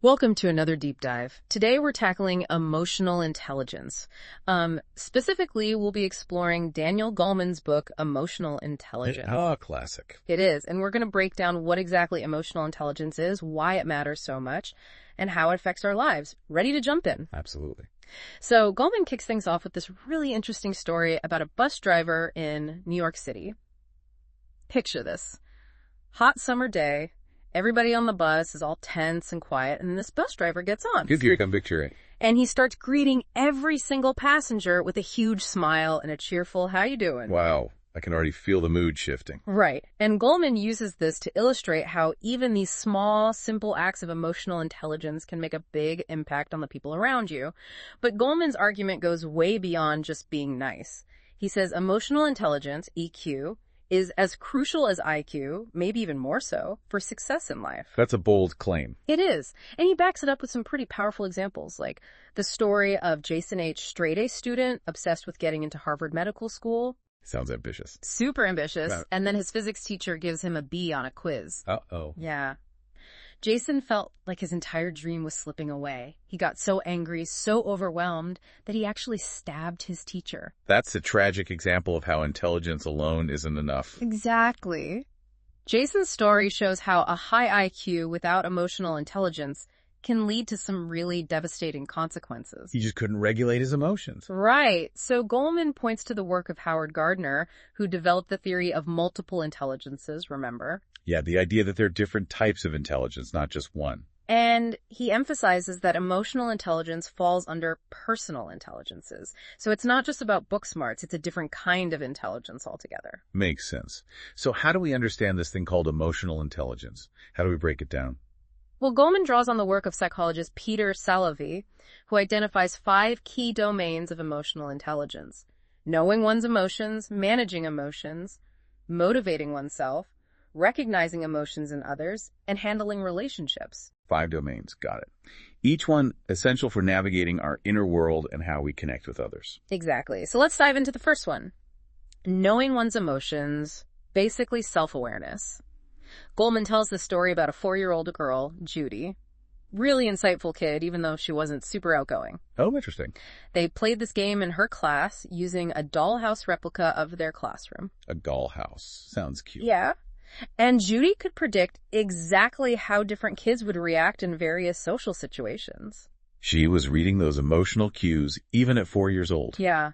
Welcome to another deep dive. Today we're tackling emotional intelligence. Specifically, we'll be exploring Daniel Goleman's book, Emotional Intelligence. Classic. It is, and we're going to break down what exactly emotional intelligence is, why it matters so much, and how it affects our lives. Ready to jump in? Absolutely. So Goleman kicks things off with this really interesting story about a bus driver in New York City. Picture this. Hot summer day. Everybody on the bus is all tense and quiet, and this bus driver gets on. I'm picturing. And he starts greeting every single passenger with a huge smile and a cheerful, "How you doing?" Wow. I can already feel the mood shifting. Right. And Goleman uses this to illustrate how even these small, simple acts of emotional intelligence can make a big impact on the people around you. But Goleman's argument goes way beyond just being nice. He says emotional intelligence, EQ, is as crucial as IQ, maybe even more so, for success in life. That's a bold claim. It is. And he backs it up with some pretty powerful examples, like the story of Jason H., straight-A student, obsessed with getting into Harvard Medical School. Sounds ambitious. Super ambitious. And then his physics teacher gives him a B on a quiz. Uh-oh. Yeah. Jason felt like his entire dream was slipping away. He got so angry, so overwhelmed, that he actually stabbed his teacher. That's a tragic example of how intelligence alone isn't enough. Exactly. Jason's story shows how a high IQ without emotional intelligence can lead to some really devastating consequences. He just couldn't regulate his emotions. Right. So Goleman points to the work of Howard Gardner, who developed the theory of multiple intelligences, remember? Yeah, the idea that there are different types of intelligence, not just one. And he emphasizes that emotional intelligence falls under personal intelligences. So it's not just about book smarts, it's a different kind of intelligence altogether. Makes sense. So how do we understand this thing called emotional intelligence? How do we break it down? Well, Goleman draws on the work of psychologist Peter Salovey, who identifies 5 key domains of emotional intelligence: knowing one's emotions, managing emotions, motivating oneself, recognizing emotions in others, and handling relationships. 5 domains. Got it. Each one essential for navigating our inner world and how we connect with others. Exactly. So let's dive into the first one. Knowing one's emotions, basically self-awareness. Goleman tells the story about a 4-year-old girl, Judy. Really insightful kid, even though she wasn't super outgoing. Oh, interesting. They played this game in her class using a dollhouse replica of their classroom. A dollhouse. Sounds cute. Yeah. And Judy could predict exactly how different kids would react in various social situations. She was reading those emotional cues even at 4 years old. Yeah.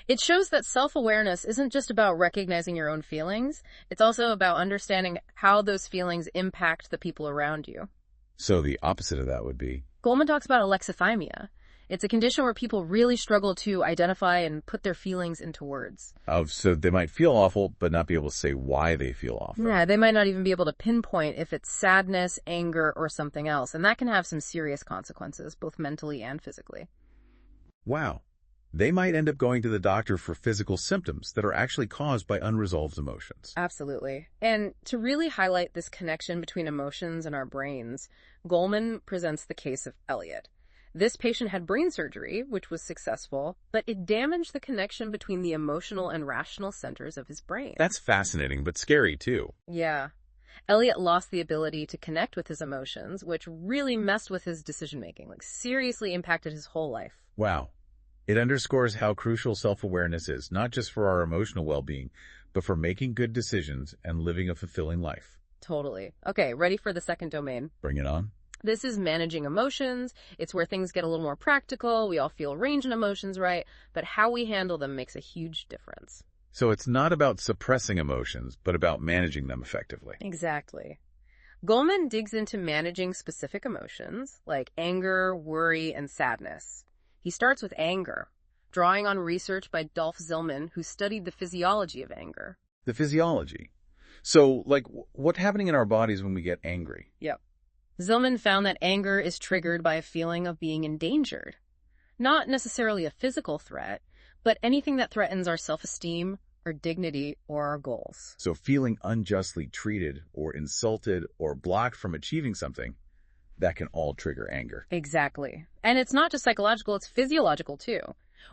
It shows that self-awareness isn't just about recognizing your own feelings. It's also about understanding how those feelings impact the people around you. So the opposite of that would be? Goleman talks about alexithymia. It's a condition where people really struggle to identify and put their feelings into words. So they might feel awful, but not be able to say why they feel awful. Yeah, they might not even be able to pinpoint if it's sadness, anger, or something else. And that can have some serious consequences, both mentally and physically. Wow. They might end up going to the doctor for physical symptoms that are actually caused by unresolved emotions. Absolutely. And to really highlight this connection between emotions and our brains, Goleman presents the case of Elliot. This patient had brain surgery, which was successful, but it damaged the connection between the emotional and rational centers of his brain. That's fascinating, but scary too. Yeah. Elliot lost the ability to connect with his emotions, which really messed with his decision-making, seriously impacted his whole life. Wow. It underscores how crucial self-awareness is, not just for our emotional well-being, but for making good decisions and living a fulfilling life. Totally. Okay, ready for the second domain? Bring it on. This is managing emotions. It's where things get a little more practical. We all feel range in emotions, right? But how we handle them makes a huge difference. So it's not about suppressing emotions, but about managing them effectively. Exactly. Goleman digs into managing specific emotions like anger, worry, and sadness. He starts with anger, drawing on research by Dolph Zillman, who studied the physiology of anger. The physiology. So, what's happening in our bodies when we get angry? Yep. Zillman found that anger is triggered by a feeling of being endangered. Not necessarily a physical threat, but anything that threatens our self-esteem, our dignity, or our goals. So feeling unjustly treated or insulted or blocked from achieving something, that can all trigger anger. Exactly. And it's not just psychological, it's physiological too.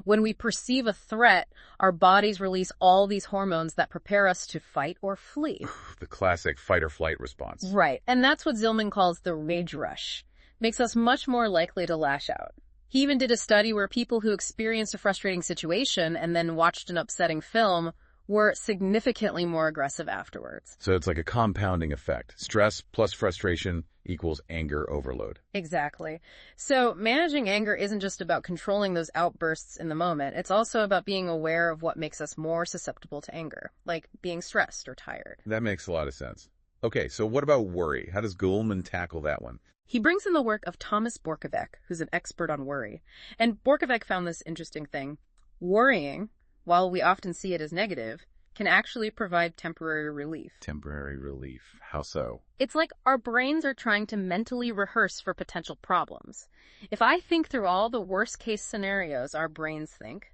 When we perceive a threat, our bodies release all these hormones that prepare us to fight or flee. The classic fight or flight response. Right. And that's what Zillman calls the rage rush. makes us much more likely to lash out. He even did a study where people who experienced a frustrating situation and then watched an upsetting film were significantly more aggressive afterwards. So it's like a compounding effect. Stress plus frustration equals anger overload. Exactly. So managing anger isn't just about controlling those outbursts in the moment. It's also about being aware of what makes us more susceptible to anger, like being stressed or tired. That makes a lot of sense. Okay, so what about worry? How does Goleman tackle that one? He brings in the work of Thomas Borkovec, who's an expert on worry. And Borkovec found this interesting thing. Worrying, while we often see it as negative, can actually provide temporary relief. Temporary relief. How so? It's like our brains are trying to mentally rehearse for potential problems. If I think through all the worst-case scenarios our brains think,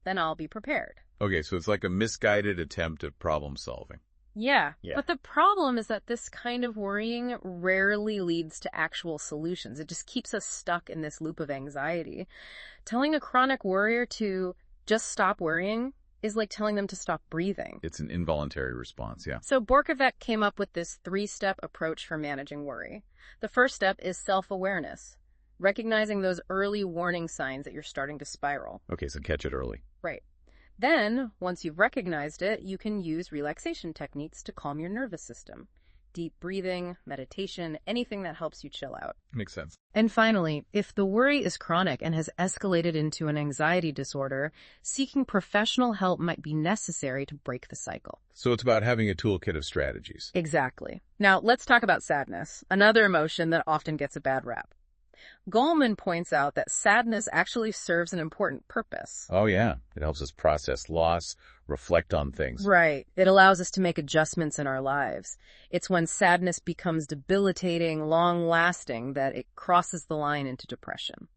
then I'll be prepared. Okay, so it's like a misguided attempt at problem solving. Yeah, Yeah. but the problem is that this kind of worrying rarely leads to actual solutions. It just keeps us stuck in this loop of anxiety. Telling a chronic worrier to just stop worrying is like telling them to stop breathing. It's an involuntary response, yeah. So Borkovec came up with this 3-step approach for managing worry. The first step is self-awareness, recognizing those early warning signs that you're starting to spiral. Okay, so catch it early. Right. Then, once you've recognized it, you can use relaxation techniques to calm your nervous system. Deep breathing, meditation, anything that helps you chill out. Makes sense. And finally, if the worry is chronic and has escalated into an anxiety disorder, seeking professional help might be necessary to break the cycle. So it's about having a toolkit of strategies. Exactly. Now, let's talk about sadness, another emotion that often gets a bad rap. Goleman points out that sadness actually serves an important purpose. Oh, yeah. It helps us process loss, reflect on things. Right. It allows us to make adjustments in our lives. It's when sadness becomes debilitating, long-lasting, that it crosses the line into depression.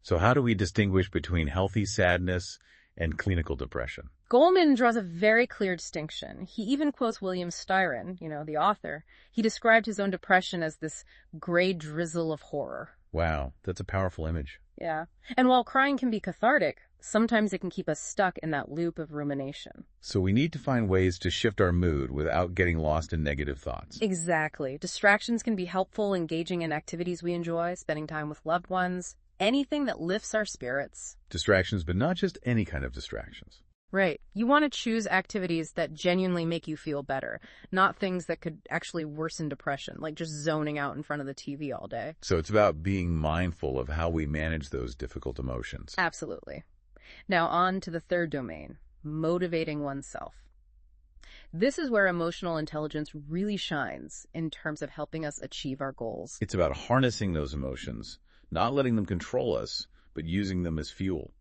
So how do we distinguish between healthy sadness and clinical depression? Goleman draws a very clear distinction. He even quotes William Styron, the author. He described his own depression as this gray drizzle of horror. Wow, that's a powerful image. Yeah. And while crying can be cathartic, sometimes it can keep us stuck in that loop of rumination. So we need to find ways to shift our mood without getting lost in negative thoughts. Exactly. Distractions can be helpful, engaging in activities we enjoy, spending time with loved ones, anything that lifts our spirits. Distractions, but not just any kind of distractions. Right. You want to choose activities that genuinely make you feel better, not things that could actually worsen depression, like just zoning out in front of the TV all day. So it's about being mindful of how we manage those difficult emotions. Absolutely. Now on to the third domain, motivating oneself. This is where emotional intelligence really shines in terms of helping us achieve our goals. It's about harnessing those emotions, not letting them control us, but using them as fuel.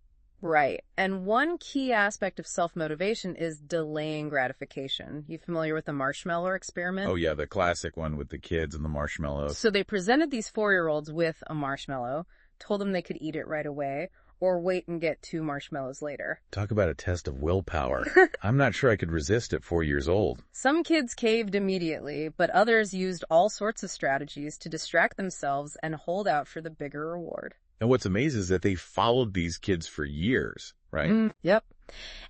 Right. And one key aspect of self-motivation is delaying gratification. You familiar with the marshmallow experiment? Oh, yeah, the classic one with the kids and the marshmallows. So they presented these 4-year-olds with a marshmallow, told them they could eat it right away, or wait and get 2 marshmallows later. Talk about a test of willpower. I'm not sure I could resist at 4 years old. Some kids caved immediately, but others used all sorts of strategies to distract themselves and hold out for the bigger reward. And what's amazing is that they followed these kids for years, right? Yep.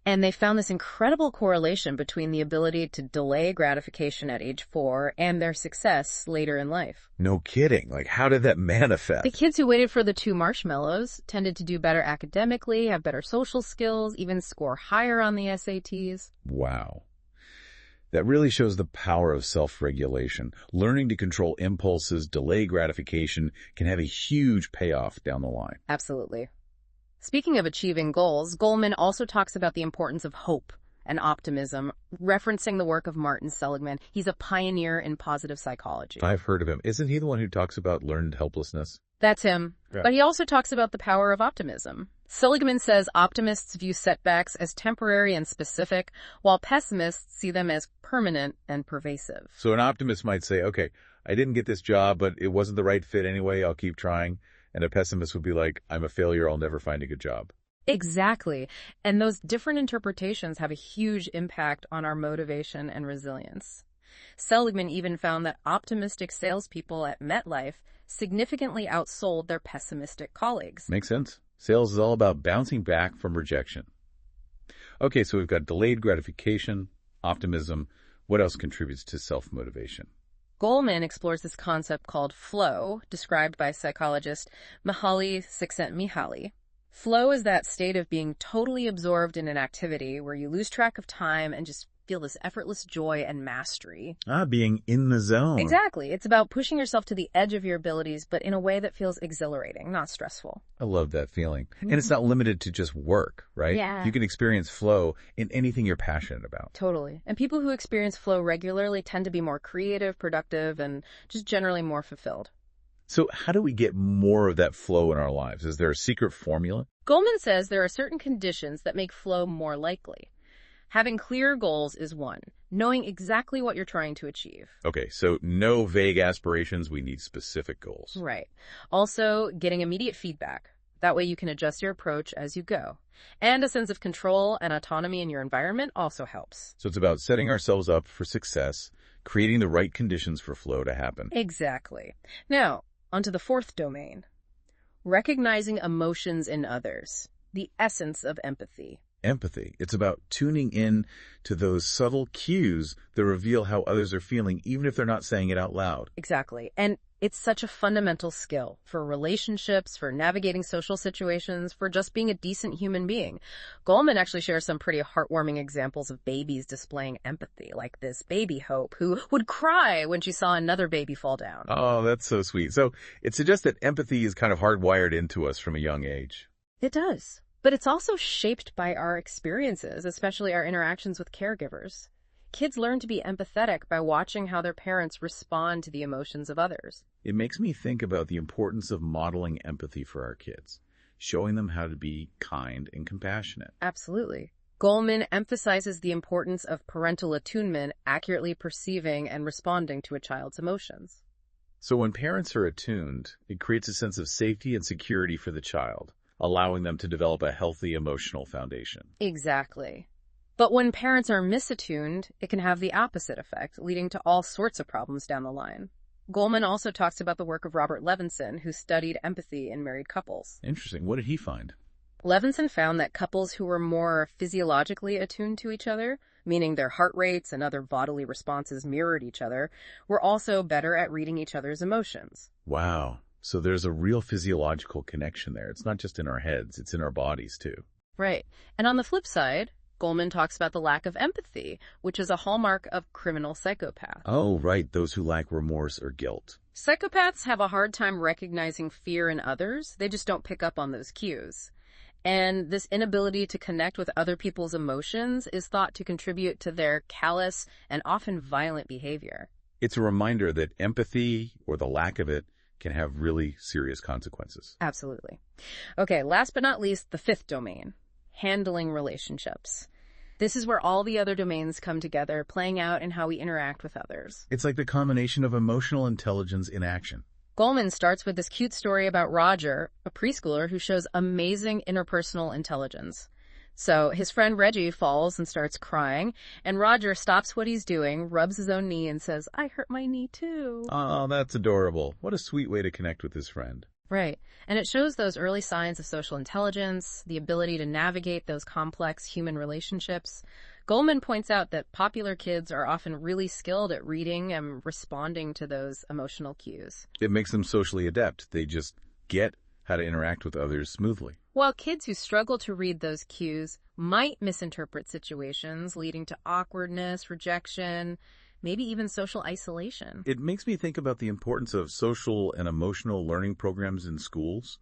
And they found this incredible correlation between the ability to delay gratification at age 4 and their success later in life. No kidding. Like, how did that manifest? The kids who waited for the 2 marshmallows tended to do better academically, have better social skills, even score higher on the SATs. Wow. That really shows the power of self-regulation. Learning to control impulses, delay gratification, can have a huge payoff down the line. Absolutely. Speaking of achieving goals, Goleman also talks about the importance of hope and optimism, referencing the work of Martin Seligman. He's a pioneer in positive psychology. I've heard of him. Isn't he the one who talks about learned helplessness? That's him. Yeah. But he also talks about the power of optimism. Seligman says optimists view setbacks as temporary and specific, while pessimists see them as permanent and pervasive. So an optimist might say, okay, I didn't get this job, but it wasn't the right fit anyway. I'll keep trying. And a pessimist would be like, I'm a failure. I'll never find a good job. Exactly. And those different interpretations have a huge impact on our motivation and resilience. Seligman even found that optimistic salespeople at MetLife significantly outsold their pessimistic colleagues. Makes sense. Sales is all about bouncing back from rejection. Okay, so we've got delayed gratification, optimism. What else contributes to self-motivation? Goleman explores this concept called flow, described by psychologist Mihaly Csikszentmihalyi. Flow is that state of being totally absorbed in an activity where you lose track of time and just feel this effortless joy and mastery. Being in the zone. Exactly. It's about pushing yourself to the edge of your abilities, but in a way that feels exhilarating, not stressful. I love that feeling. And it's not limited to just work, right? Yeah. You can experience flow in anything you're passionate about. Totally. And people who experience flow regularly tend to be more creative, productive, and just generally more fulfilled. So how do we get more of that flow in our lives? Is there a secret formula? Goleman says there are certain conditions that make flow more likely. Having clear goals is one. Knowing exactly what you're trying to achieve. Okay, so no vague aspirations. We need specific goals. Right. Also, getting immediate feedback. That way you can adjust your approach as you go. And a sense of control and autonomy in your environment also helps. So it's about setting ourselves up for success, creating the right conditions for flow to happen. Exactly. Now, onto the fourth domain. Recognizing emotions in others. The essence of empathy. Empathy. It's about tuning in to those subtle cues that reveal how others are feeling, even if they're not saying it out loud. Exactly. And it's such a fundamental skill for relationships, for navigating social situations, for just being a decent human being. Goleman actually shares some pretty heartwarming examples of babies displaying empathy, like this baby Hope, who would cry when she saw another baby fall down. Oh, that's so sweet. So it suggests that empathy is kind of hardwired into us from a young age. It does. But it's also shaped by our experiences, especially our interactions with caregivers. Kids learn to be empathetic by watching how their parents respond to the emotions of others. It makes me think about the importance of modeling empathy for our kids, showing them how to be kind and compassionate. Absolutely. Goleman emphasizes the importance of parental attunement, accurately perceiving and responding to a child's emotions. So when parents are attuned, it creates a sense of safety and security for the child, allowing them to develop a healthy emotional foundation. Exactly. But when parents are misattuned, it can have the opposite effect, leading to all sorts of problems down the line. Goleman also talks about the work of Robert Levinson, who studied empathy in married couples. Interesting. What did he find? Levinson found that couples who were more physiologically attuned to each other, meaning their heart rates and other bodily responses mirrored each other, were also better at reading each other's emotions. Wow. So there's a real physiological connection there. It's not just in our heads, it's in our bodies too. Right. And on the flip side, Goleman talks about the lack of empathy, which is a hallmark of criminal psychopaths. Oh, right. Those who lack remorse or guilt. Psychopaths have a hard time recognizing fear in others. They just don't pick up on those cues. And this inability to connect with other people's emotions is thought to contribute to their callous and often violent behavior. It's a reminder that empathy, or the lack of it, can have really serious consequences. Absolutely. Okay, last but not least, the fifth domain, handling relationships. This is where all the other domains come together, playing out in how we interact with others. It's like the combination of emotional intelligence in action. Goleman starts with this cute story about Roger, a preschooler who shows amazing interpersonal intelligence. So his friend Reggie falls and starts crying, and Roger stops what he's doing, rubs his own knee, and says, "I hurt my knee too." Oh, that's adorable. What a sweet way to connect with his friend. Right. And it shows those early signs of social intelligence, the ability to navigate those complex human relationships. Goleman points out that popular kids are often really skilled at reading and responding to those emotional cues. It makes them socially adept. They just get how to interact with others smoothly. While kids who struggle to read those cues might misinterpret situations, leading to awkwardness, rejection, maybe even social isolation. It makes me think about the importance of social and emotional learning programs in schools,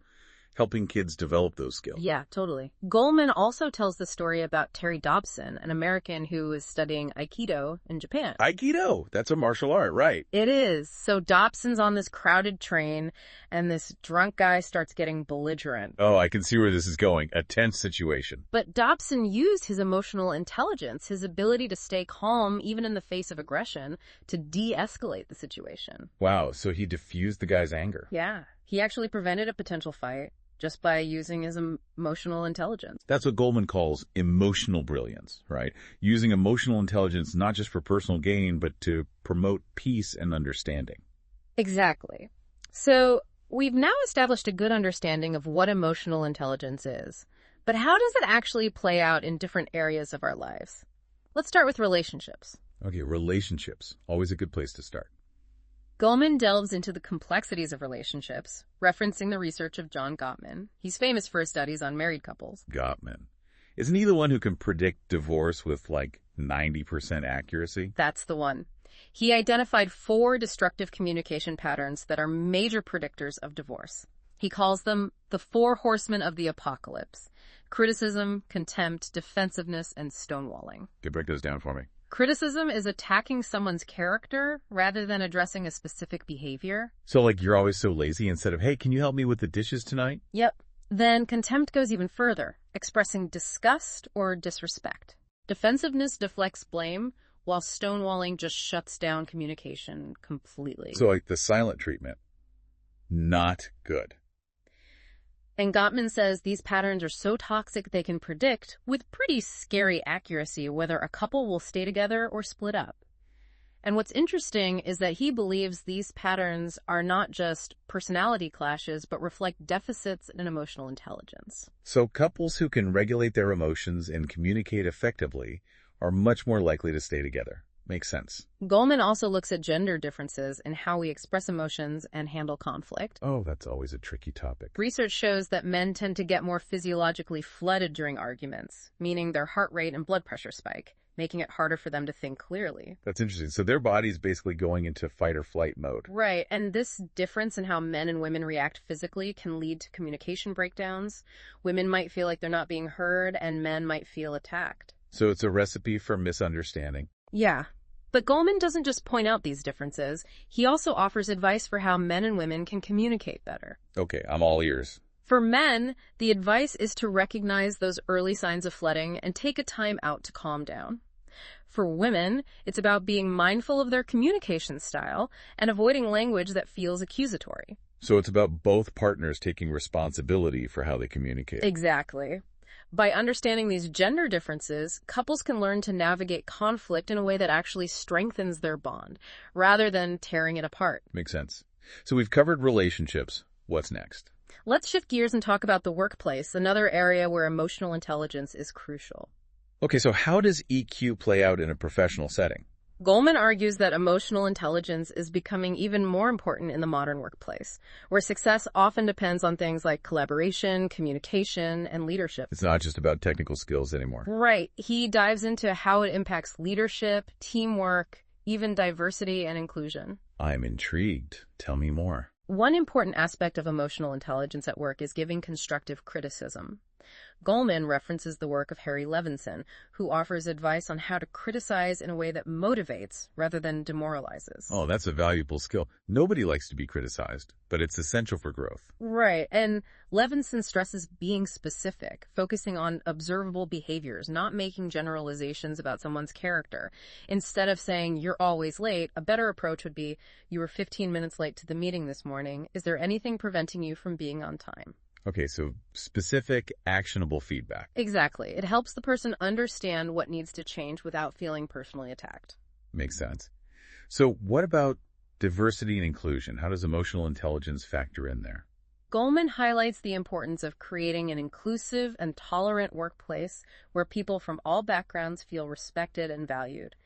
helping kids develop those skills. Yeah, totally. Goleman also tells the story about Terry Dobson, an American who is studying Aikido in Japan. Aikido, that's a martial art, right? It is. So Dobson's on this crowded train, and this drunk guy starts getting belligerent. Oh, I can see where this is going. A tense situation. But Dobson used his emotional intelligence, his ability to stay calm even in the face of aggression, to de-escalate the situation. Wow, so he diffused the guy's anger. Yeah. He actually prevented a potential fight just by using his emotional intelligence. That's what Goleman calls emotional brilliance, right? Using emotional intelligence not just for personal gain, but to promote peace and understanding. Exactly. So we've now established a good understanding of what emotional intelligence is. But how does it actually play out in different areas of our lives? Let's start with relationships. Okay, relationships. Always a good place to start. Goleman delves into the complexities of relationships, referencing the research of John Gottman. He's famous for his studies on married couples. Gottman. Isn't he the one who can predict divorce with, 90% accuracy? That's the one. He identified 4 destructive communication patterns that are major predictors of divorce. He calls them the 4 horsemen of the apocalypse: criticism, contempt, defensiveness, and stonewalling. Okay, break those down for me. Criticism is attacking someone's character rather than addressing a specific behavior. So, you're always so lazy, instead of, hey, can you help me with the dishes tonight? Yep. Then contempt goes even further, expressing disgust or disrespect. Defensiveness deflects blame, while stonewalling just shuts down communication completely. So, the silent treatment. Not good. And Gottman says these patterns are so toxic they can predict, with pretty scary accuracy, whether a couple will stay together or split up. And what's interesting is that he believes these patterns are not just personality clashes, but reflect deficits in emotional intelligence. So couples who can regulate their emotions and communicate effectively are much more likely to stay together. Makes sense. Goleman also looks at gender differences in how we express emotions and handle conflict. Oh, that's always a tricky topic. Research shows that men tend to get more physiologically flooded during arguments, meaning their heart rate and blood pressure spike, making it harder for them to think clearly. That's interesting. So their body's basically going into fight or flight mode. Right, and this difference in how men and women react physically can lead to communication breakdowns. Women might feel like they're not being heard, and men might feel attacked. So it's a recipe for misunderstanding. Yeah. But Goleman doesn't just point out these differences. He also offers advice for how men and women can communicate better. Okay, I'm all ears. For men, the advice is to recognize those early signs of flooding and take a time out to calm down. For women, it's about being mindful of their communication style and avoiding language that feels accusatory. So it's about both partners taking responsibility for how they communicate. Exactly. By understanding these gender differences, couples can learn to navigate conflict in a way that actually strengthens their bond, rather than tearing it apart. Makes sense. So we've covered relationships. What's next? Let's shift gears and talk about the workplace, another area where emotional intelligence is crucial. Okay, so how does EQ play out in a professional setting? Goleman argues that emotional intelligence is becoming even more important in the modern workplace, where success often depends on things like collaboration, communication, and leadership. It's not just about technical skills anymore. Right. He dives into how it impacts leadership, teamwork, even diversity and inclusion. I'm intrigued. Tell me more. One important aspect of emotional intelligence at work is giving constructive criticism. Goleman references the work of Harry Levinson, who offers advice on how to criticize in a way that motivates rather than demoralizes. Oh, that's a valuable skill. Nobody likes to be criticized, but it's essential for growth. Right, and Levinson stresses being specific, focusing on observable behaviors, not making generalizations about someone's character. Instead of saying, you're always late, a better approach would be, you were 15 minutes late to the meeting this morning. Is there anything preventing you from being on time? Okay, so specific, actionable feedback. Exactly. It helps the person understand what needs to change without feeling personally attacked. Makes sense. So what about diversity and inclusion? How does emotional intelligence factor in there? Goleman highlights the importance of creating an inclusive and tolerant workplace where people from all backgrounds feel respected and valued.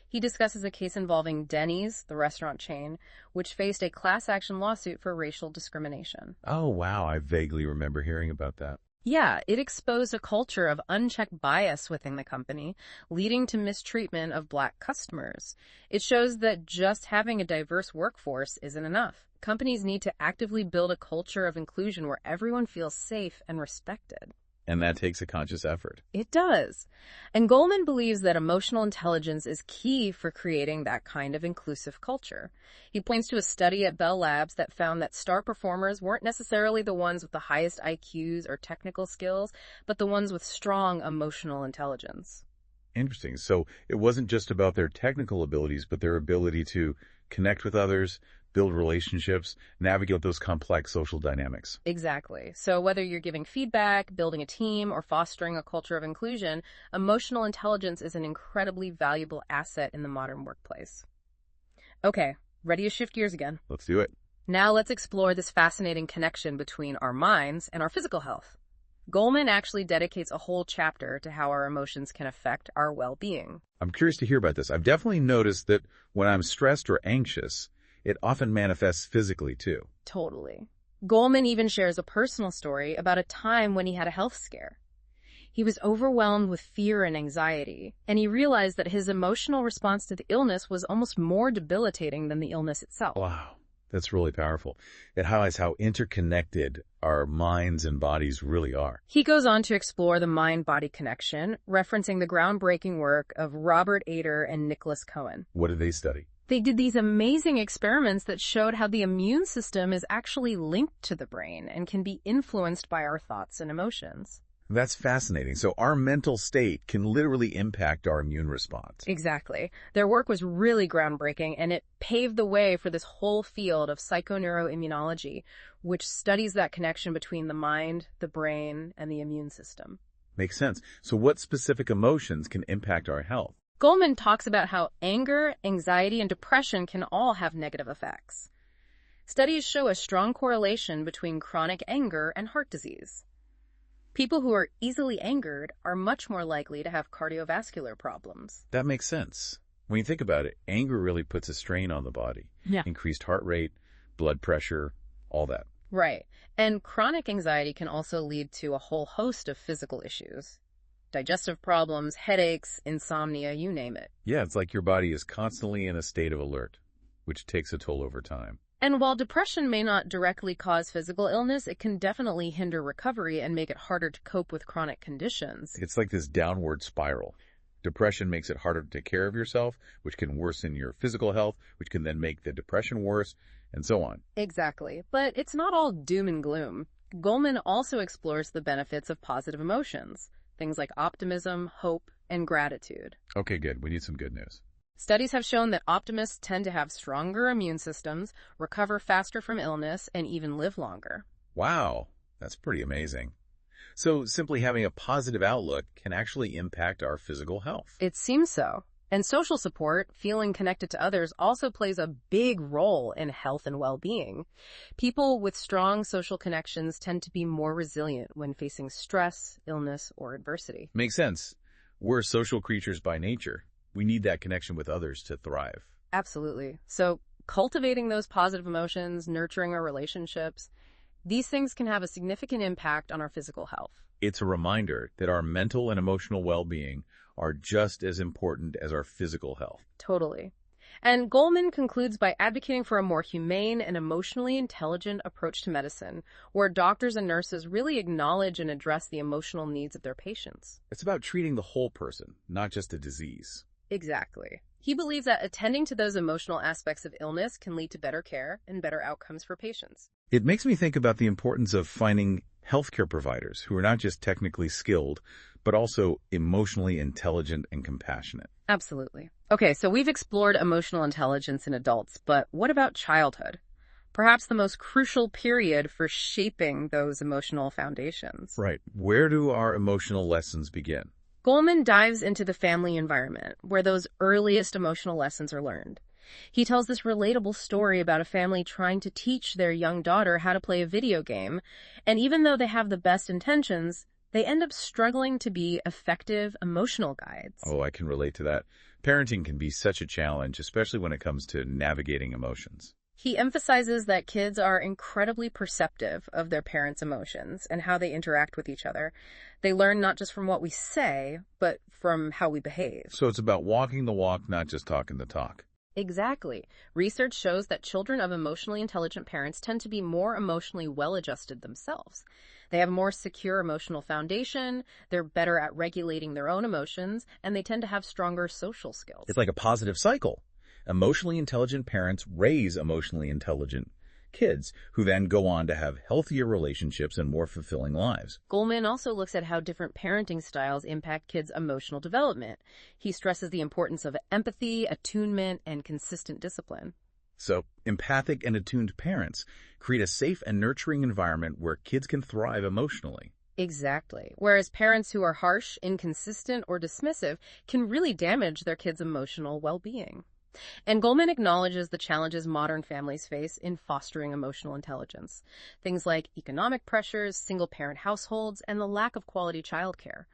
He discusses a case involving Denny's, the restaurant chain, which faced a class action lawsuit for racial discrimination. Oh, wow. I vaguely remember hearing about that. Yeah, it exposed a culture of unchecked bias within the company, leading to mistreatment of Black customers. It shows that just having a diverse workforce isn't enough. Companies need to actively build a culture of inclusion where everyone feels safe and respected. And that takes a conscious effort. It does. And Goleman believes that emotional intelligence is key for creating that kind of inclusive culture. He points to a study at Bell Labs that found that star performers weren't necessarily the ones with the highest IQs or technical skills, but the ones with strong emotional intelligence. Interesting. So it wasn't just about their technical abilities, but their ability to connect with others, build relationships, navigate those complex social dynamics. Exactly. So whether you're giving feedback, building a team, or fostering a culture of inclusion, emotional intelligence is an incredibly valuable asset in the modern workplace. Okay, ready to shift gears again? Let's do it. Now let's explore this fascinating connection between our minds and our physical health. Goleman actually dedicates a whole chapter to how our emotions can affect our well-being. I'm curious to hear about this. I've definitely noticed that when I'm stressed or anxious, It often manifests physically, too. Totally. Goleman even shares a personal story about a time when he had a health scare. He was overwhelmed with fear and anxiety, and he realized that his emotional response to the illness was almost more debilitating than the illness itself. Wow, that's really powerful. It highlights how interconnected our minds and bodies really are. He goes on to explore the mind-body connection, referencing the groundbreaking work of Robert Ader and Nicholas Cohen. What did they study? They did these amazing experiments that showed how the immune system is actually linked to the brain and can be influenced by our thoughts and emotions. That's fascinating. So our mental state can literally impact our immune response. Exactly. Their work was really groundbreaking, and it paved the way for this whole field of psychoneuroimmunology, which studies that connection between the mind, the brain, and the immune system. Makes sense. So what specific emotions can impact our health? Goleman talks about how anger, anxiety, and depression can all have negative effects. Studies show a strong correlation between chronic anger and heart disease. People who are easily angered are much more likely to have cardiovascular problems. That makes sense. When you think about it, anger really puts a strain on the body. Yeah. Increased heart rate, blood pressure, all that. Right. And chronic anxiety can also lead to a whole host of physical issues. Digestive problems, headaches, insomnia, you name it. Yeah, it's like your body is constantly in a state of alert, which takes a toll over time. And while depression may not directly cause physical illness, it can definitely hinder recovery and make it harder to cope with chronic conditions. It's like this downward spiral. Depression makes it harder to take care of yourself, which can worsen your physical health, which can then make the depression worse, and so on. Exactly. But it's not all doom and gloom. Goleman also explores the benefits of positive emotions, things like optimism, hope, and gratitude. Okay, good. We need some good news. Studies have shown that optimists tend to have stronger immune systems, recover faster from illness, and even live longer. Wow, that's pretty amazing. So simply having a positive outlook can actually impact our physical health. It seems so. And social support, feeling connected to others, also plays a big role in health and well-being. People with strong social connections tend to be more resilient when facing stress, illness, or adversity. Makes sense. We're social creatures by nature. We need that connection with others to thrive. Absolutely. So cultivating those positive emotions, nurturing our relationships, these things can have a significant impact on our physical health. It's a reminder that our mental and emotional well-being are just as important as our physical health. Totally. And Goleman concludes by advocating for a more humane and emotionally intelligent approach to medicine, where doctors and nurses really acknowledge and address the emotional needs of their patients. It's about treating the whole person, not just a disease. Exactly. He believes that attending to those emotional aspects of illness can lead to better care and better outcomes for patients. It makes me think about the importance of finding healthcare providers who are not just technically skilled, but also emotionally intelligent and compassionate. Absolutely. Okay, so we've explored emotional intelligence in adults, but what about childhood? Perhaps the most crucial period for shaping those emotional foundations. Right. Where do our emotional lessons begin? Goleman dives into the family environment, where those earliest emotional lessons are learned. He tells this relatable story about a family trying to teach their young daughter how to play a video game, and even though they have the best intentions, they end up struggling to be effective emotional guides. Oh, I can relate to that. Parenting can be such a challenge, especially when it comes to navigating emotions. He emphasizes that kids are incredibly perceptive of their parents' emotions and how they interact with each other. They learn not just from what we say, but from how we behave. So it's about walking the walk, not just talking the talk. Exactly. Research shows that children of emotionally intelligent parents tend to be more emotionally well-adjusted themselves. They have a more secure emotional foundation, they're better at regulating their own emotions, and they tend to have stronger social skills. It's like a positive cycle. Emotionally intelligent parents raise emotionally intelligent kids, who then go on to have healthier relationships and more fulfilling lives. Goleman also looks at how different parenting styles impact kids' emotional development. He stresses the importance of empathy, attunement, and consistent discipline. So, empathic and attuned parents create a safe and nurturing environment where kids can thrive emotionally. Exactly. Whereas parents who are harsh, inconsistent, or dismissive can really damage their kids' emotional well-being. And Goleman acknowledges the challenges modern families face in fostering emotional intelligence. Things like economic pressures, single-parent households, and the lack of quality childcare.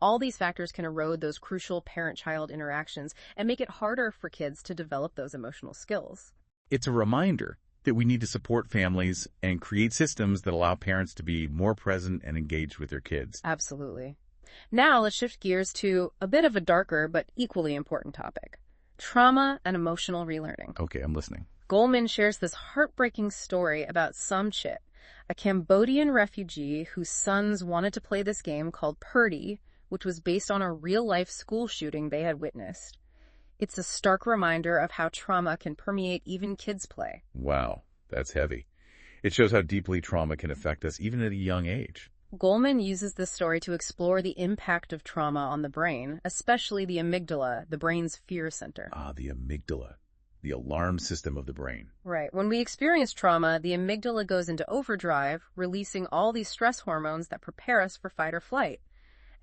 All these factors can erode those crucial parent-child interactions and make it harder for kids to develop those emotional skills. It's a reminder that we need to support families and create systems that allow parents to be more present and engaged with their kids. Absolutely. Now let's shift gears to a bit of a darker but equally important topic: trauma and emotional relearning. Okay, I'm listening. Goldman shares this heartbreaking story about Somchit, a Cambodian refugee whose sons wanted to play this game called Purdy, which was based on a real-life school shooting they had witnessed. It's a stark reminder of how trauma can permeate even kids' play. Wow, that's heavy. It shows how deeply trauma can affect us even at a young age. Goldman uses this story to explore the impact of trauma on the brain, especially the amygdala, the brain's fear center. Ah, the amygdala, the alarm system of the brain. Right. When we experience trauma, the amygdala goes into overdrive, releasing all these stress hormones that prepare us for fight or flight.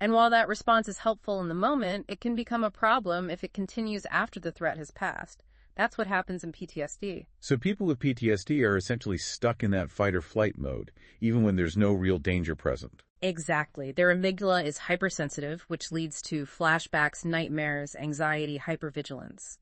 And while that response is helpful in the moment, it can become a problem if it continues after the threat has passed. That's what happens in PTSD. So people with PTSD are essentially stuck in that fight or flight mode, even when there's no real danger present. Exactly. Their amygdala is hypersensitive, which leads to flashbacks, nightmares, anxiety, hypervigilance.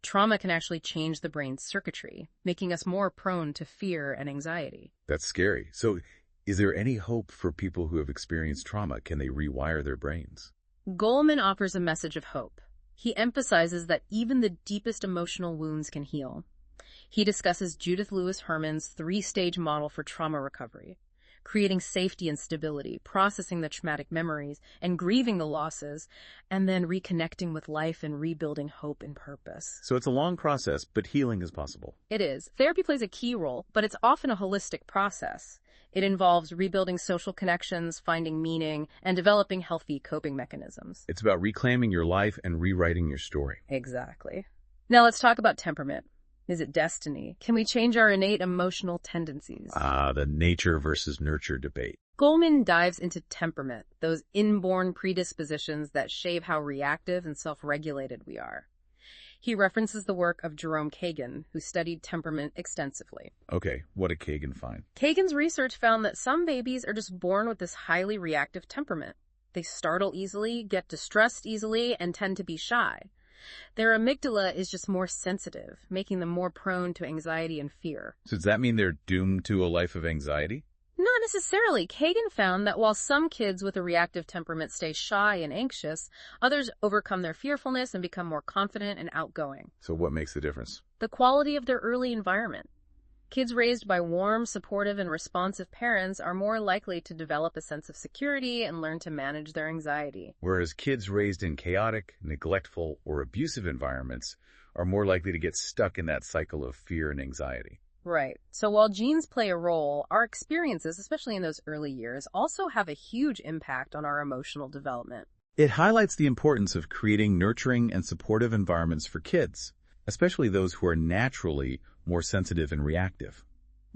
Trauma can actually change the brain's circuitry, making us more prone to fear and anxiety. That's scary. So is there any hope for people who have experienced trauma? Can they rewire their brains? Goleman offers a message of hope. He emphasizes that even the deepest emotional wounds can heal. He discusses Judith Lewis Herman's three-stage model for trauma recovery: creating safety and stability, processing the traumatic memories, and grieving the losses, and then reconnecting with life and rebuilding hope and purpose. So it's a long process, but healing is possible. It is. Therapy plays a key role, but it's often a holistic process. It involves rebuilding social connections, finding meaning, and developing healthy coping mechanisms. It's about reclaiming your life and rewriting your story. Exactly. Now let's talk about temperament. Is it destiny? Can we change our innate emotional tendencies? The nature versus nurture debate. Goleman dives into temperament, those inborn predispositions that shape how reactive and self-regulated we are. He references the work of Jerome Kagan, who studied temperament extensively. Okay, what did Kagan find? Kagan's research found that some babies are just born with this highly reactive temperament. They startle easily, get distressed easily, and tend to be shy. Their amygdala is just more sensitive, making them more prone to anxiety and fear. So does that mean they're doomed to a life of anxiety? Not necessarily. Kagan found that while some kids with a reactive temperament stay shy and anxious, others overcome their fearfulness and become more confident and outgoing. So what makes the difference? The quality of their early environment. Kids raised by warm, supportive, and responsive parents are more likely to develop a sense of security and learn to manage their anxiety. Whereas kids raised in chaotic, neglectful, or abusive environments are more likely to get stuck in that cycle of fear and anxiety. Right. So while genes play a role, our experiences, especially in those early years, also have a huge impact on our emotional development. It highlights the importance of creating nurturing and supportive environments for kids, especially those who are naturally more sensitive and reactive.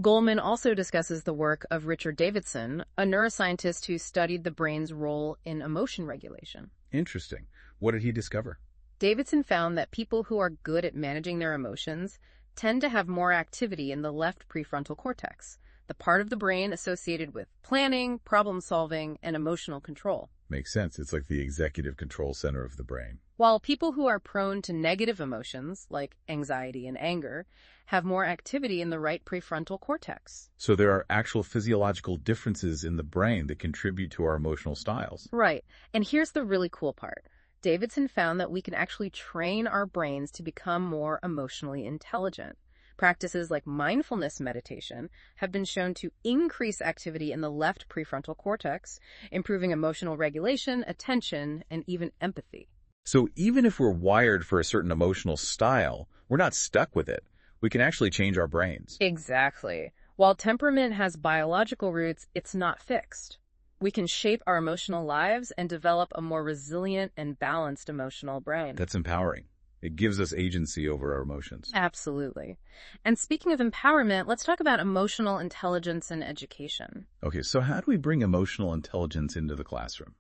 Goleman also discusses the work of Richard Davidson, a neuroscientist who studied the brain's role in emotion regulation. Interesting. What did he discover? Davidson found that people who are good at managing their emotions tend to have more activity in the left prefrontal cortex, the part of the brain associated with planning, problem-solving, and emotional control. Makes sense. It's like the executive control center of the brain. While people who are prone to negative emotions, like anxiety and anger, have more activity in the right prefrontal cortex. So there are actual physiological differences in the brain that contribute to our emotional styles. Right. And here's the really cool part. Davidson found that we can actually train our brains to become more emotionally intelligent. Practices like mindfulness meditation have been shown to increase activity in the left prefrontal cortex, improving emotional regulation, attention, and even empathy. So even if we're wired for a certain emotional style, we're not stuck with it. We can actually change our brains. Exactly. While temperament has biological roots, it's not fixed. We can shape our emotional lives and develop a more resilient and balanced emotional brain. That's empowering. It gives us agency over our emotions. Absolutely. And speaking of empowerment, let's talk about emotional intelligence and education. Okay, so how do we bring emotional intelligence into the classroom?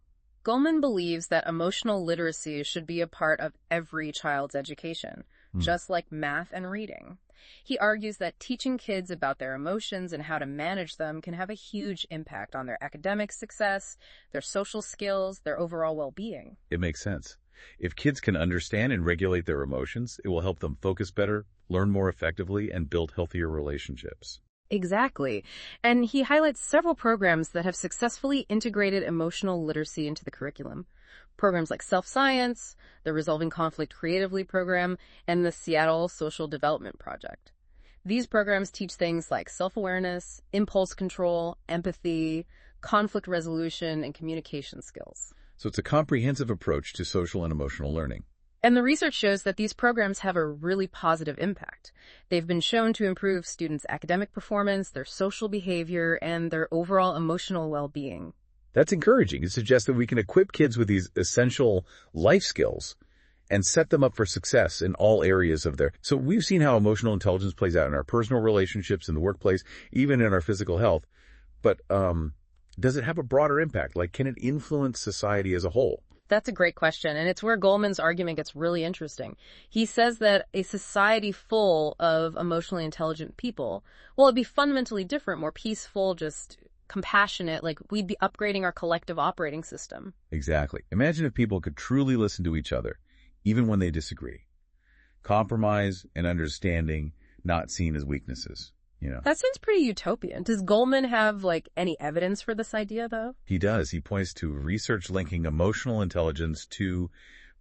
Goleman believes that emotional literacy should be a part of every child's education, just like math and reading. He argues that teaching kids about their emotions and how to manage them can have a huge impact on their academic success, their social skills, their overall well-being. It makes sense. If kids can understand and regulate their emotions, it will help them focus better, learn more effectively, and build healthier relationships. Exactly. And he highlights several programs that have successfully integrated emotional literacy into the curriculum. Programs like Self-Science, the Resolving Conflict Creatively program, and the Seattle Social Development Project. These programs teach things like self-awareness, impulse control, empathy, conflict resolution, and communication skills. So it's a comprehensive approach to social and emotional learning. And the research shows that these programs have a really positive impact. They've been shown to improve students' academic performance, their social behavior, and their overall emotional well-being. That's encouraging. It suggests that we can equip kids with these essential life skills and set them up for success in all areas of their... So we've seen how emotional intelligence plays out in our personal relationships, in the workplace, even in our physical health. But does it have a broader impact? Like, can it influence society as a whole? That's a great question, and it's where Goleman's argument gets really interesting. He says that a society full of emotionally intelligent people, well, it'd be fundamentally different, more peaceful, just compassionate, like we'd be upgrading our collective operating system. Exactly. Imagine if people could truly listen to each other, even when they disagree. Compromise and understanding not seen as weaknesses, you know. That sounds pretty utopian. Does Goleman have, any evidence for this idea, though? He does. He points to research linking emotional intelligence to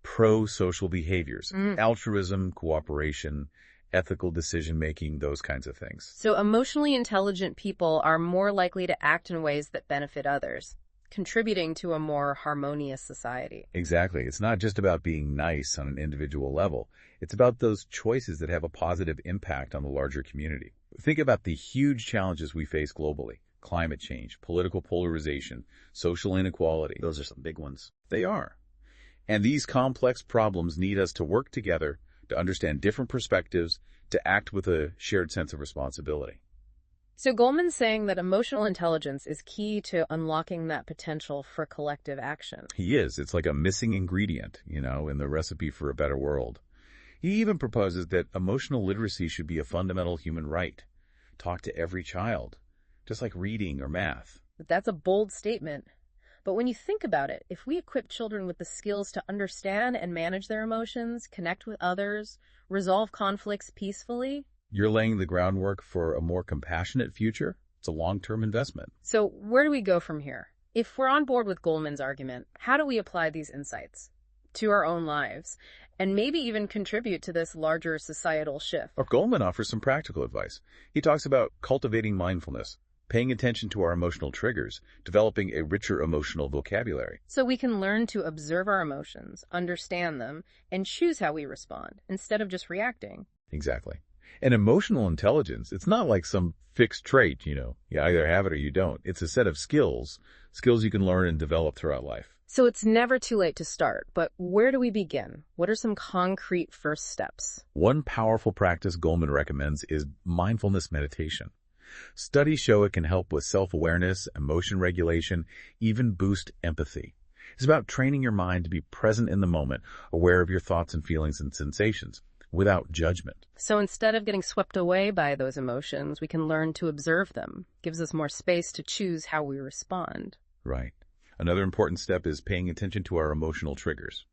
pro-social behaviors, altruism, cooperation, ethical decision-making, those kinds of things. So emotionally intelligent people are more likely to act in ways that benefit others, contributing to a more harmonious society. Exactly. It's not just about being nice on an individual level. It's about those choices that have a positive impact on the larger community. Think about the huge challenges we face globally. Climate change, political polarization, social inequality. Those are some big ones. They are. And these complex problems need us to work together to understand different perspectives, to act with a shared sense of responsibility. So Goleman's saying that emotional intelligence is key to unlocking that potential for collective action. He is. It's like a missing ingredient, in the recipe for a better world. He even proposes that emotional literacy should be a fundamental human right, taught to every child, just like reading or math. But that's a bold statement. But when you think about it, if we equip children with the skills to understand and manage their emotions, connect with others, resolve conflicts peacefully... You're laying the groundwork for a more compassionate future. It's a long-term investment. So where do we go from here? If we're on board with Goleman's argument, how do we apply these insights to our own lives and maybe even contribute to this larger societal shift? Or Goleman offers some practical advice. He talks about cultivating mindfulness, paying attention to our emotional triggers, developing a richer emotional vocabulary. So we can learn to observe our emotions, understand them, and choose how we respond instead of just reacting. Exactly. And emotional intelligence, it's not like some fixed trait, You either have it or you don't. It's a set of skills you can learn and develop throughout life. So it's never too late to start, but where do we begin? What are some concrete first steps? One powerful practice Goleman recommends is mindfulness meditation. Studies show it can help with self-awareness, emotion regulation, even boost empathy. It's about training your mind to be present in the moment, aware of your thoughts and feelings and sensations, without judgment. So instead of getting swept away by those emotions, we can learn to observe them. Gives us more space to choose how we respond. Right. Another important step is paying attention to our emotional triggers.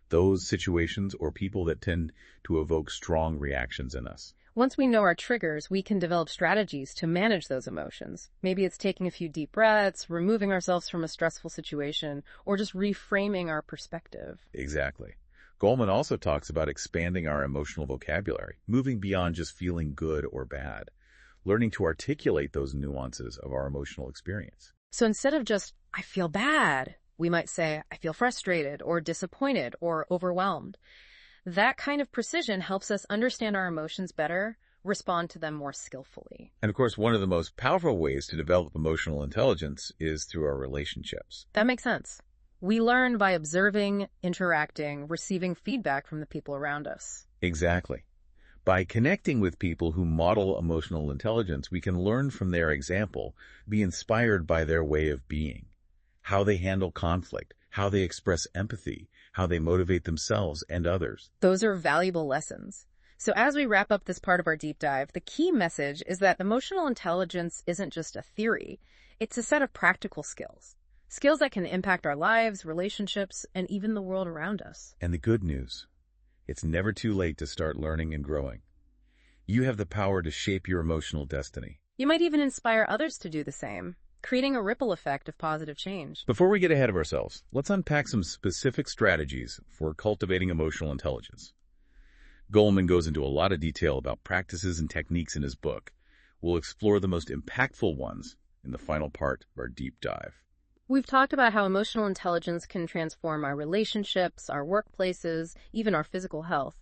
Those situations or people that tend to evoke strong reactions in us. Once we know our triggers, we can develop strategies to manage those emotions. Maybe it's taking a few deep breaths, removing ourselves from a stressful situation, or just reframing our perspective. Exactly. Goleman also talks about expanding our emotional vocabulary, moving beyond just feeling good or bad, learning to articulate those nuances of our emotional experience. So instead of just, I feel bad, we might say, I feel frustrated or disappointed or overwhelmed. That kind of precision helps us understand our emotions better, respond to them more skillfully. And of course, one of the most powerful ways to develop emotional intelligence is through our relationships. That makes sense. We learn by observing, interacting, receiving feedback from the people around us. Exactly. By connecting with people who model emotional intelligence, we can learn from their example, be inspired by their way of being, how they handle conflict, how they express empathy, how they motivate themselves and others. Those are valuable lessons. So as we wrap up this part of our deep dive, the key message is that emotional intelligence isn't just a theory. It's a set of practical skills. Skills that can impact our lives, relationships, and even the world around us. And the good news, it's never too late to start learning and growing. You have the power to shape your emotional destiny. You might even inspire others to do the same, creating a ripple effect of positive change. Before we get ahead of ourselves, let's unpack some specific strategies for cultivating emotional intelligence. Goleman goes into a lot of detail about practices and techniques in his book. We'll explore the most impactful ones in the final part of our deep dive. We've talked about how emotional intelligence can transform our relationships, our workplaces, even our physical health.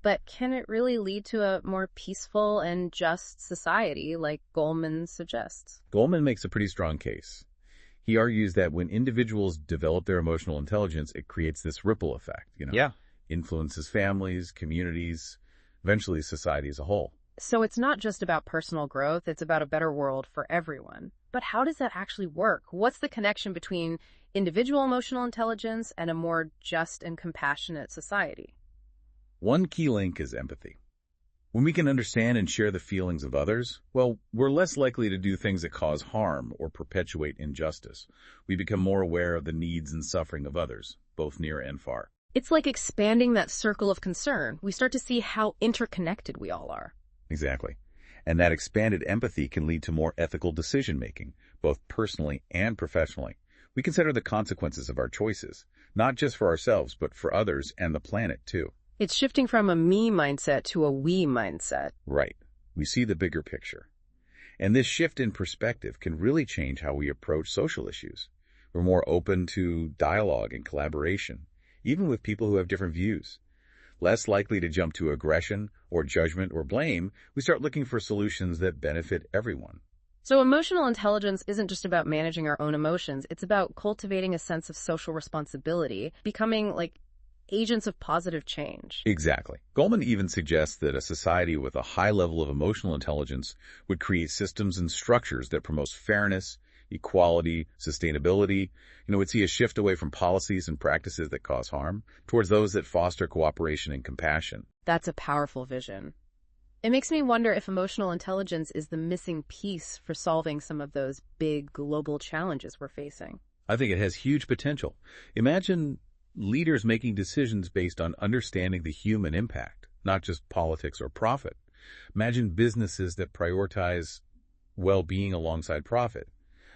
But can it really lead to a more peaceful and just society, like Goleman suggests? Goleman makes a pretty strong case. He argues that when individuals develop their emotional intelligence, it creates this ripple effect, influences families, communities, eventually society as a whole. So it's not just about personal growth, it's about a better world for everyone. But how does that actually work? What's the connection between individual emotional intelligence and a more just and compassionate society? One key link is empathy. When we can understand and share the feelings of others, well, we're less likely to do things that cause harm or perpetuate injustice. We become more aware of the needs and suffering of others, both near and far. It's like expanding that circle of concern. We start to see how interconnected we all are. Exactly. And that expanded empathy can lead to more ethical decision-making, both personally and professionally. We consider the consequences of our choices, not just for ourselves, but for others and the planet, too. It's shifting from a me mindset to a we mindset. Right. We see the bigger picture. And this shift in perspective can really change how we approach social issues. We're more open to dialogue and collaboration, even with people who have different views. Less likely to jump to aggression or judgment or blame, we start looking for solutions that benefit everyone. So emotional intelligence isn't just about managing our own emotions. It's about cultivating a sense of social responsibility, becoming agents of positive change. Exactly. Goleman even suggests that a society with a high level of emotional intelligence would create systems and structures that promote fairness, equality, sustainability. We'd see a shift away from policies and practices that cause harm towards those that foster cooperation and compassion. That's a powerful vision. It makes me wonder if emotional intelligence is the missing piece for solving some of those big global challenges we're facing. I think it has huge potential. Imagine leaders making decisions based on understanding the human impact, not just politics or profit. Imagine businesses that prioritize well-being alongside profit.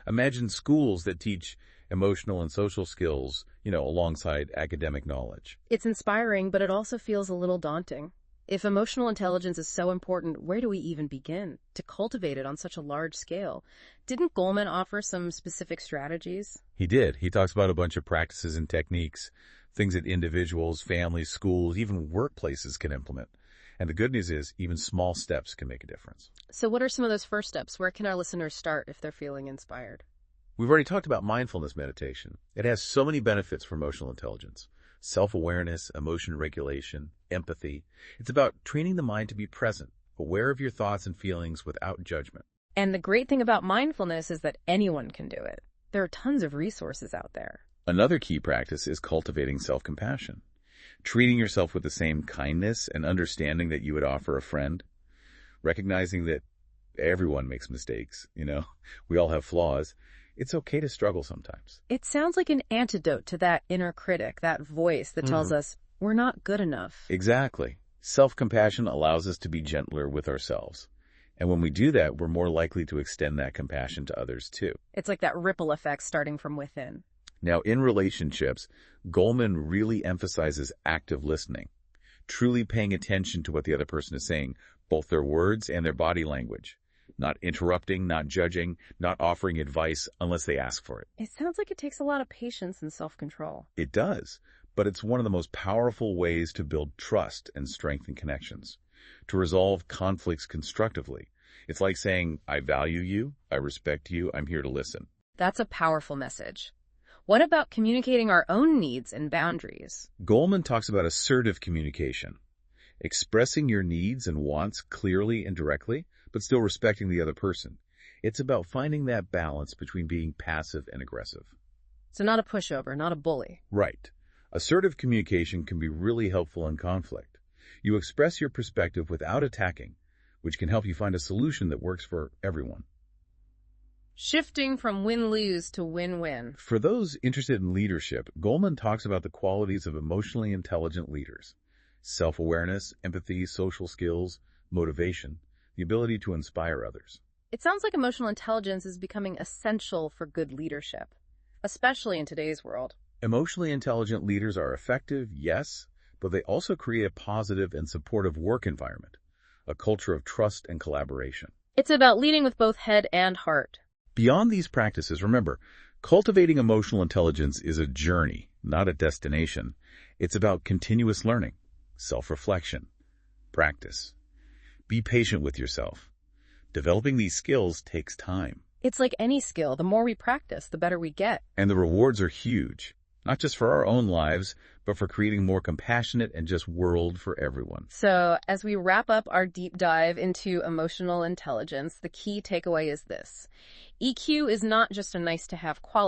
Imagine schools that teach emotional and social skills, alongside academic knowledge. It's inspiring, but it also feels a little daunting. If emotional intelligence is so important, where do we even begin to cultivate it on such a large scale? Didn't Goleman offer some specific strategies? He did. He talks about a bunch of practices and techniques, things that individuals, families, schools, even workplaces can implement. And the good news is, even small steps can make a difference. So what are some of those first steps? Where can our listeners start if they're feeling inspired? We've already talked about mindfulness meditation. It has so many benefits for emotional intelligence. Self-awareness, emotion regulation, empathy. It's about training the mind to be present, aware of your thoughts and feelings without judgment. And the great thing about mindfulness is that anyone can do it. There are tons of resources out there. Another key practice is cultivating self-compassion. Treating yourself with the same kindness and understanding that you would offer a friend. Recognizing that everyone makes mistakes, we all have flaws. It's okay to struggle sometimes. It sounds like an antidote to that inner critic, that voice that tells us we're not good enough. Exactly. Self-compassion allows us to be gentler with ourselves. And when we do that, we're more likely to extend that compassion to others too. It's like that ripple effect starting from within. Now, in relationships, Goleman really emphasizes active listening, truly paying attention to what the other person is saying, both their words and their body language. Not interrupting, not judging, not offering advice unless they ask for it. It sounds like it takes a lot of patience and self-control. It does, but it's one of the most powerful ways to build trust and strengthen connections, to resolve conflicts constructively. It's like saying, I value you, I respect you, I'm here to listen. That's a powerful message. What about communicating our own needs and boundaries? Goleman talks about assertive communication, expressing your needs and wants clearly and directly, but still respecting the other person. It's about finding that balance between being passive and aggressive. So not a pushover, not a bully. Right. Assertive communication can be really helpful in conflict. You express your perspective without attacking, which can help you find a solution that works for everyone. Shifting from win-lose to win-win. For those interested in leadership, Goleman talks about the qualities of emotionally intelligent leaders: self-awareness, empathy, social skills, motivation, the ability to inspire others. It sounds like emotional intelligence is becoming essential for good leadership, especially in today's world. Emotionally intelligent leaders are effective, yes, but they also create a positive and supportive work environment, a culture of trust and collaboration. It's about leading with both head and heart. Beyond these practices, remember, cultivating emotional intelligence is a journey, not a destination. It's about continuous learning, self-reflection, practice. Be patient with yourself. Developing these skills takes time. It's like any skill. The more we practice, the better we get. And the rewards are huge, not just for our own lives, but for creating a more compassionate and just world for everyone. So, as we wrap up our deep dive into emotional intelligence, the key takeaway is this. EQ is not just a nice-to-have quality.